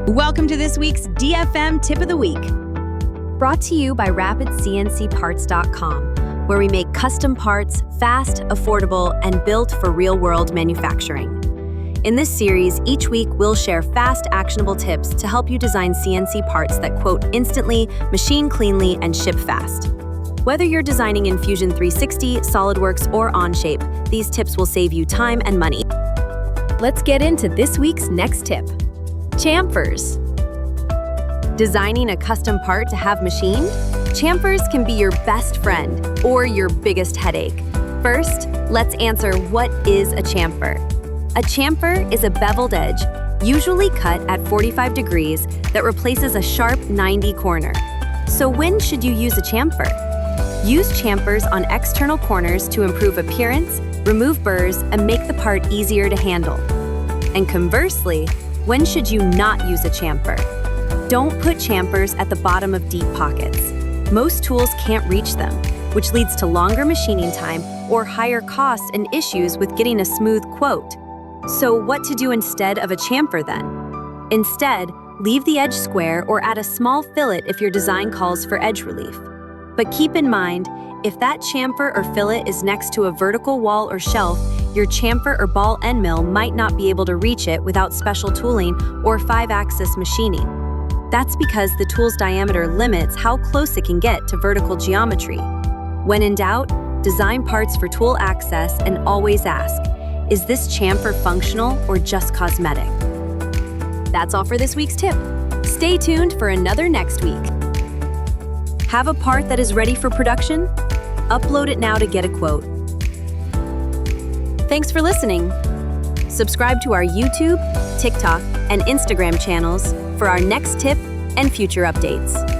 Welcome to this week's DFM Tip of the Week. Brought to you by RapidCNCParts.com, where we make custom parts fast, affordable, and built for real-world manufacturing. In this series, each week we'll share fast, actionable tips to help you design CNC parts that quote instantly, machine cleanly, and ship fast. Whether you're designing in Fusion 360, SolidWorks, or OnShape, these tips will save you time and money. Let's get into this week's next tip. Chamfers. Designing a custom part to have machined? Chamfers can be your best friend or your biggest headache. First, let's answer what is a chamfer. A chamfer is a beveled edge, usually cut at 45 degrees, that replaces a sharp 90 corner. So when should you use a chamfer? Use chamfers on external corners to improve appearance, remove burrs, and make the part easier to handle. And conversely, when should you not use a chamfer? Don't put chamfers at the bottom of deep pockets. Most tools can't reach them, which leads to longer machining time or higher costs and issues with getting a smooth quote. So what to do instead of a chamfer then? Instead, leave the edge square or add a small fillet if your design calls for edge relief. But keep in mind, if that chamfer or fillet is next to a vertical wall or shelf, your chamfer or ball end mill might not be able to reach it without special tooling or 5-axis machining. That's because the tool's diameter limits how close it can get to vertical geometry. When in doubt, design parts for tool access and always ask, is this chamfer functional or just cosmetic? That's all for this week's tip. Stay tuned for another next week. Have a part that is ready for production? Upload it now to get a quote. Thanks for listening. Subscribe to our YouTube, TikTok, and Instagram channels for our next tip and future updates.